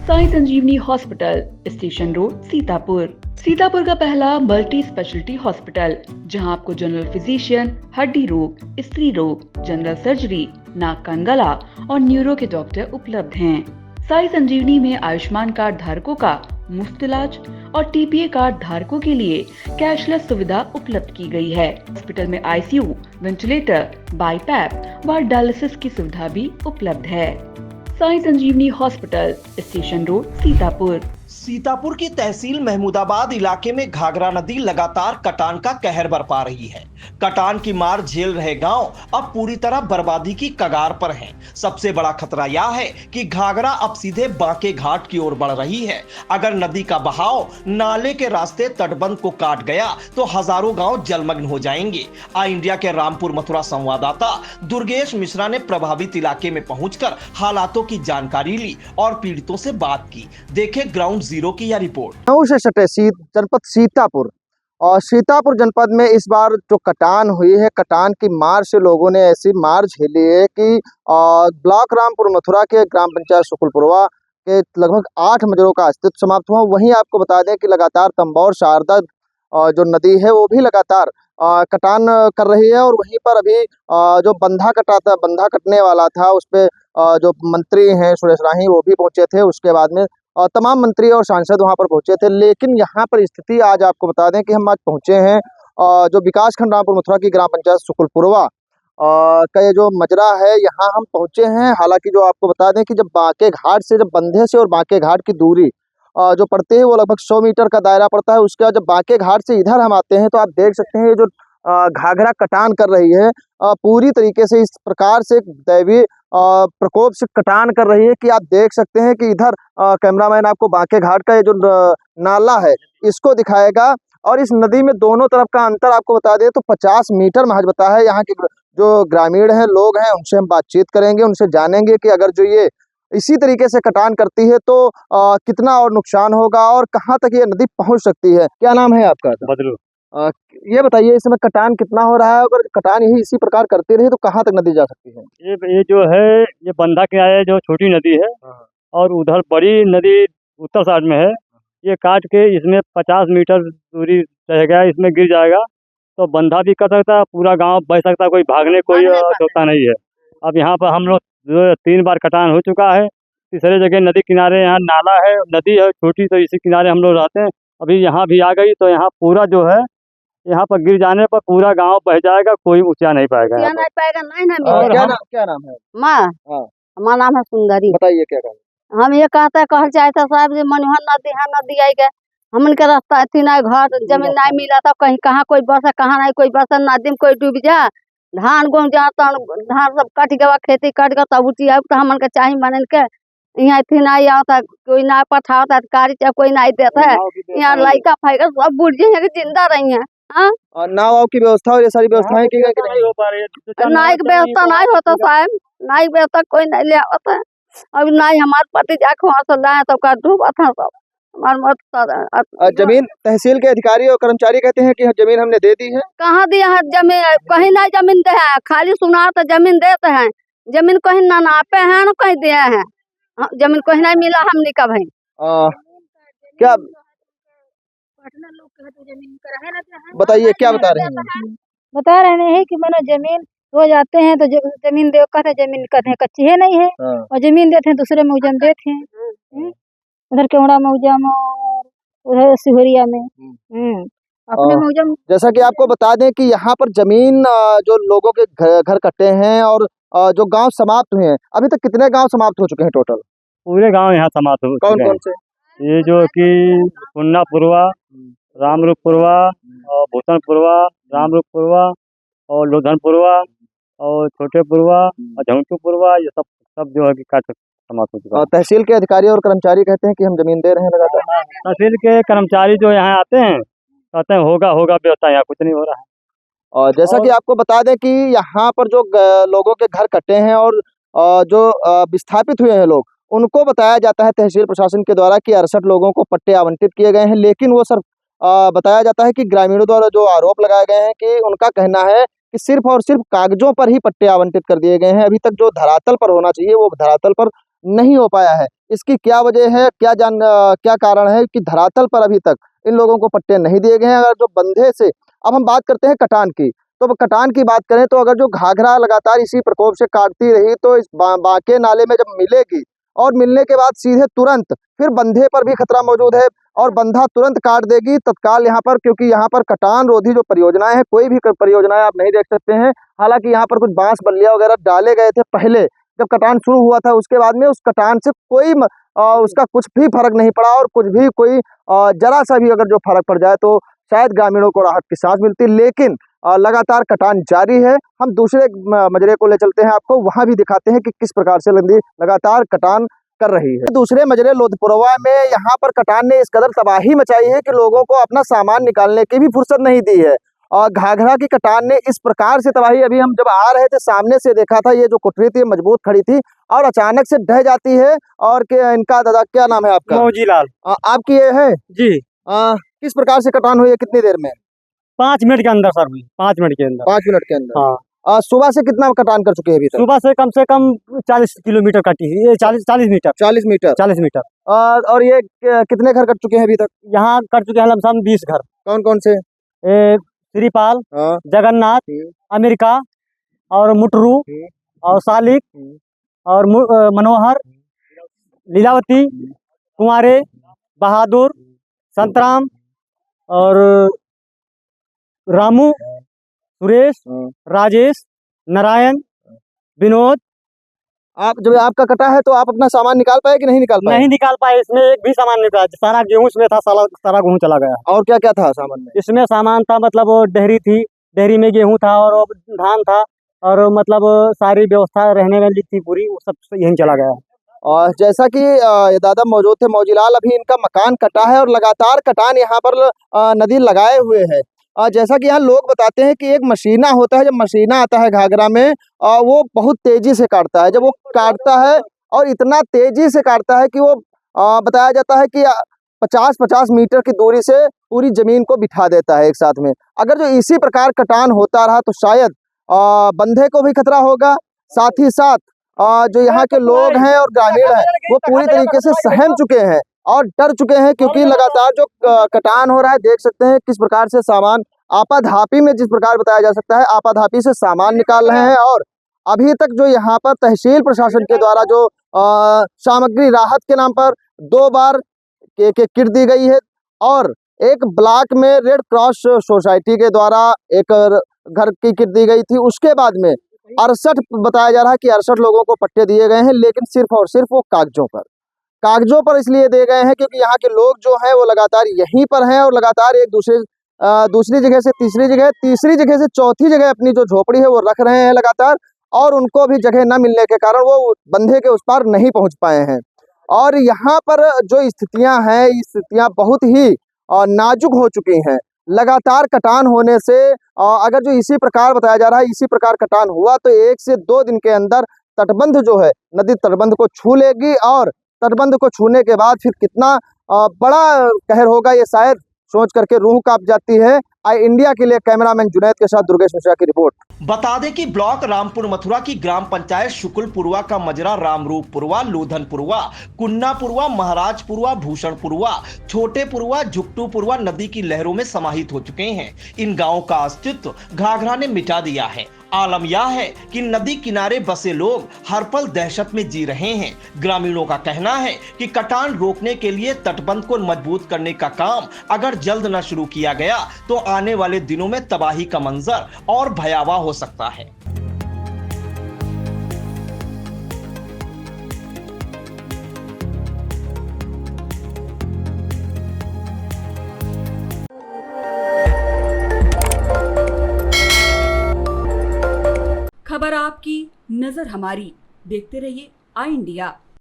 Sai Sanjeevani hospital, station road, Sitapur. Sitapur का पहला multi speciality hospital, जहां आपको जनरल फिजिशियन, हड्डी रोग, स्त्री रोग, जनरल सर्जरी, नाक कान गला और न्यूरो के डॉक्टर उपलब्ध हैं। साई संजीवनी में आयुष्मान कार्ड धारकों का मुफ्त इलाज और टीपीए कार्ड धारकों के लिए कैशलेस सुविधा उपलब्ध की गई है। हॉस्पिटल में आईसीयू, वेंटिलेटर, बाईपैप व डायलिसिस की सुविधा भी उपलब्ध है। Sai Sanjeevani hospital, station road, Sitapur. Sitapur की तहसील महमूदाबाद इलाके में घाघरा नदी लगातार कटान का कहर बरपा रही है। कटान की मार झेल रहे गांव अब पूरी तरह बर्बादी की कगार पर हैं। सबसे बड़ा खतरा यह है कि घाघरा अब सीधे बांके घाट की ओर बढ़ रही है। अगर नदी का बहाव नाले के रास्ते तटबंध को काट गया तो हजारों गांव जलमग्न हो जाएंगे। आई इंडिया के रामपुर मथुरा संवाददाता दुर्गेश मिश्रा ने प्रभावित इलाके में पहुंचकर हालातों की जानकारी ली और पीड़ितों से बात की। देखे ग्राउंड जीरो की यह रिपोर्ट। से सटे जनपद सीतापुर और सीतापुर जनपद में इस बार जो कटान हुई है, कटान की मार से लोगों ने ऐसी मार झेली है कि ब्लॉक रामपुर मथुरा के ग्राम पंचायत शुक्लपुरवा के लगभग 8 मजरों का अस्तित्व समाप्त हुआ। वहीं आपको बता दें कि लगातार तंबौर शारदा जो नदी है वो भी लगातार कटान कर रही है। और वहीं पर अभी जो बंधा कटने वाला था उस पर जो मंत्री हैं सुरेश राही वो भी पहुंचे थे। उसके बाद में तमाम मंत्री और सांसद वहां पर पहुंचे थे। लेकिन यहाँ पर स्थिति आज आपको बता दें कि हम आज पहुंचे हैं जो विकास खंड रामपुर मथुरा की ग्राम पंचायत शुक्लपुरवा का ये जो मजरा है यहाँ हम पहुंचे हैं। हालांकि जो आपको बता दें कि जब बांके घाट से, जब बंधे से और बांके घाट की दूरी जो पड़ती है वो लगभग 100 मीटर का दायरा पड़ता है। उसके बाद जब बांके घाट से इधर हम आते हैं तो आप देख सकते हैं ये जो घाघरा कटान कर रही है पूरी तरीके से इस प्रकार से दैवीय प्रकोप से कटान कर रही है कि आप देख सकते हैं कि इधर कैमरामैन आपको बांके घाट का ये जो नाला है इसको दिखाएगा। और इस नदी में दोनों तरफ का अंतर आपको बता दें तो 50 मीटर महज बता है। यहाँ के जो ग्रामीण हैं, लोग हैं, उनसे हम बातचीत करेंगे, उनसे जानेंगे कि अगर जो ये इसी तरीके से कटान करती है तो कितना और नुकसान होगा और कहाँ तक ये नदी पहुँच सकती है। क्या नाम है आपका? बदलू। ये बताइए इस समय कटान कितना हो रहा है? अगर कटान यही इसी प्रकार करती रही तो कहाँ तक नदी जा सकती है? ये जो है ये बंधा किनारे जो छोटी नदी है और उधर बड़ी नदी उत्तर साइड में है। ये काट के इसमें 50 मीटर दूरी रह गया, इसमें गिर जाएगा तो बंधा भी कर सकता है, पूरा गांव बह सकता है, कोई भागने कोई होता नहीं है। अब यहाँ पर हम लोग 3 बार कटान हो चुका है। तीसरे जगह नदी किनारे यहाँ नाला है, नदी है छोटी, तो इसी किनारे हम लोग रहते हैं। अभी यहाँ भी आ गई तो यहाँ पूरा जो है यहाँ पर गिर जाने पर पूरा गांव बह जाएगा, कोई ऊंचा नहीं पाएगा। क्या नाम है? माँ, हमारा नाम है सुंदरी। बताइए क्या कहना। हम ये कहल चाहते साहब जी मनोहर नदी है, नदी आई गए हमन के रास्ता अथी ना घर जमीन नहीं मिला था, कहीं कहाँ कोई बरसा कहाँ नहीं कोई बरसा, नदी में कोई डूब जा, धान गुम जा, धान सब कट गया, खेती कट गया, तब उठी तो हमन के चाहिए मन के यहाँ थी नहीं आता, कोई ना पठाता कारी चाहे कोई नहीं देता है। यहाँ लड़का फाइका सब बुढ़ गए जिंदा रही है। नाव की व्यवस्था और ये सारी व्यवस्थाएं की गई नहीं हो पा रही है। नाई की व्यवस्था नहीं होता साहब, नाई व्यवस्था कोई नहीं ले आता है। अभी नाई हमारे पति जाके वहाँ से लाए तो का डूबा था सब हमारे जमीन तहसील के अधिकारी और कर्मचारी कहते हैं कि जमीन हमने दे दी है। कहाँ दिया है जमीन? कहीं नहीं जमीन दे है, खाली सुना तो जमीन देते हैं, जमीन कहीं ना नापे हैं ना कहीं दिए हैं, जमीन कहीं नहीं मिला हमने का भाई। क्या बताइए क्या बता रहे हैं? बता रहे हैं कि मैंने जमीन रोज आते हैं तो जमीन दे कहते हैं, जमीन कहते हैं कच्ची है नहीं है और जमीन देते हैं दूसरे मौजम देते हैं, उधर केवड़ा मौजम और उधर सिहोरिया में अपने मौजम। जैसा कि आपको बता दें कि यहाँ पर जमीन जो लोगों के घर कटे हैं और जो गांव समाप्त हुए हैं, अभी तक कितने गांव समाप्त हो चुके हैं टोटल? पूरे गांव यहाँ समाप्त हो कौन कौन से? ये जो कि पुन्नापुरवा, रामरूपपुरवा और भूषणपुरवा, रामरूपपुरवा और लोधनपुरवा और छोटेपुरवा और झंटूपुरवा, ये सब जो है कि काट समाप्त हो चुका है। तहसील के अधिकारी और कर्मचारी कहते हैं कि हम जमीन दे रहे हैं लगातार। तहसील के कर्मचारी जो यहाँ आते हैं कहते हैं होगा व्यवस्था, यहाँ कुछ नहीं हो रहा है। और जैसा कि आपको बता दें कि यहाँ पर जो लोगों के घर कटे हैं और जो विस्थापित हुए हैं लोग, उनको बताया जाता है तहसील प्रशासन के द्वारा कि 68 लोगों को पट्टे आवंटित किए गए हैं। लेकिन वो सर बताया जाता है कि ग्रामीणों द्वारा जो आरोप लगाए गए हैं कि उनका कहना है कि सिर्फ और सिर्फ कागजों पर ही पट्टे आवंटित कर दिए गए हैं। अभी तक जो धरातल पर होना चाहिए वो धरातल पर नहीं हो पाया है। इसकी क्या वजह है, क्या कारण है कि धरातल पर अभी तक इन लोगों को पट्टे नहीं दिए गए हैं। अगर जो बंधे से अब हम बात करते हैं कटान की, तो कटान की बात करें तो अगर जो घाघरा लगातार इसी प्रकोप से काटती रही तो इस बांके नाले में जब मिलेगी और मिलने के बाद सीधे तुरंत फिर बंधे पर भी खतरा मौजूद है और बंधा तुरंत काट देगी तत्काल यहाँ पर, क्योंकि यहाँ पर कटान रोधी जो परियोजनाएं हैं, कोई भी परियोजनाएं आप नहीं देख सकते हैं। हालांकि यहाँ पर कुछ बांस बल्लियां वगैरह डाले गए थे पहले जब कटान शुरू हुआ था, उसके बाद में उस कटान से कोई उसका कुछ भी फर्क नहीं पड़ा और कुछ भी कोई जरा सा भी अगर जो फर्क पड़ जाए तो शायद ग्रामीणों को राहत की सांस मिलती, लेकिन लगातार कटान जारी है। हम दूसरे मजरे को ले चलते हैं, आपको वहां भी दिखाते हैं कि किस प्रकार से नदी लगातार कटान कर रही है। दूसरे मजरे लोधपुरवा में यहाँ पर कटान ने इस कदर तबाही मचाई है कि लोगों को अपना सामान निकालने की भी फुर्सत नहीं दी है। और घाघरा की कटान ने इस प्रकार से तबाही, अभी हम जब आ रहे थे सामने से देखा था, ये जो कुटरी थी मजबूत खड़ी थी और अचानक से ढह जाती है। और इनका दादा क्या नाम है आपका? मौजीलाल। आपकी ये है जी। किस प्रकार से कटान हुई है, कितनी देर में? 5 मिनट के अंदर सर हुई, 5 मिनट के अंदर। 5 मिनट के अंदर? हाँ। सुबह से कितना कटान कर चुके हैं अभी तक? सुबह से कम 40 किलोमीटर कटी है, ये 40 मीटर। 40 मीटर। 40 मीटर। और ये कितने घर कट चुके हैं अभी तक? यहाँ कट चुके हैं लमसम 20 घर। कौन कौन से? श्रीपाल, हाँ। जगन्नाथ, अमेरिका और मुटरू और सालिक और मनोहर, लीलावती, कुंवारे, बहादुर, संतराम और रामू, सुरेश, राजेश, नारायण, विनोद। आप जब आपका कटा है तो आप अपना सामान निकाल पाए कि नहीं निकाल पाए? नहीं निकाल पाए, इसमें एक भी सामान नहीं था। सारा गेहूं इसमें था, सारा गेहूं चला गया। और क्या क्या था सामान में? इसमें सामान था, मतलब डेहरी थी, डेहरी में गेहूं था और धान था और मतलब सारी व्यवस्था रहने वाली थी पूरी, वो सब यहीं चला गया। और जैसा कि ये दादा मौजूद थे मौजीलाल, अभी इनका मकान कटा है और लगातार कटान यहाँ पर नदी लगाए हुए है। जैसा कि यहाँ लोग बताते हैं कि एक मशीना होता है, जब मशीना आता है घाघरा में वो बहुत तेजी से काटता है। जब वो काटता है और इतना तेजी से काटता है कि वो बताया जाता है कि 50-50 मीटर की दूरी से पूरी जमीन को बिठा देता है एक साथ में। अगर जो इसी प्रकार कटान होता रहा तो शायद बंधे को भी खतरा होगा, साथ ही साथ जो यहाँ के लोग हैं और ग्रामीण हैं वो पूरी तरीके से सहम चुके हैं और डर चुके हैं, क्योंकि लगातार जो कटान हो रहा है, देख सकते हैं किस प्रकार से सामान आपाधापी में, जिस प्रकार बताया जा सकता है, आपाधापी से सामान निकाल रहे हैं। और अभी तक जो यहाँ पर तहसील प्रशासन के द्वारा जो सामग्री राहत के नाम पर 2 बार के किट दी गई है और एक ब्लॉक में रेड क्रॉस सोसाइटी के द्वारा एक घर की किट दी गई थी। उसके बाद में 68 बताया जा रहा है कि 68 लोगों को पट्टे दिए गए हैं, लेकिन सिर्फ और सिर्फ वो कागजों पर इसलिए दिए गए हैं क्योंकि यहाँ के लोग जो हैं वो लगातार यहीं पर हैं और लगातार एक दूसरी जगह से तीसरी जगह से चौथी जगह अपनी जो झोपड़ी है वो रख रहे हैं लगातार, और उनको भी जगह न मिलने के कारण वो बंधे के उस पार नहीं पहुंच पाए हैं। और यहाँ पर जो स्थितियां हैं, ये स्थितियां बहुत ही नाजुक हो चुकी हैं। लगातार कटान होने से अगर जो इसी प्रकार बताया जा रहा है, इसी प्रकार कटान हुआ तो 1 से 2 दिन के अंदर तटबंध जो है, नदी तटबंध को छू लेगी और तटबंध को छूने के बाद फिर कितना बड़ा कहर होगा ये शायद सोच करके रूह कांप जाती है। आई इंडिया के लिए कैमरामैन जुनैद के साथ दुर्गेश मिश्रा की रिपोर्ट। बता दें कि ब्लॉक रामपुर मथुरा की ग्राम पंचायत शुक्लपुरवा का मजरा रामरूपपुरवा, लोधनपुरवा, कुन्नापुरवा, महाराजपुरवा, भूषणपुरवा, छोटेपुरवा, झुकटूपुरवा नदी की लहरों में समाहित हो चुके हैं। इन गांवों का अस्तित्व घाघरा ने मिटा दिया है। आलम यह है कि नदी किनारे बसे लोग हर पल दहशत में जी रहे हैं। ग्रामीणों का कहना है कि कटान रोकने के लिए तटबंध को मजबूत करने का काम अगर जल्द न शुरू किया गया तो आने वाले दिनों में तबाही का मंजर और भयावह हो सकता है। खबर आपकी, नजर हमारी। देखते रहिए आई इंडिया।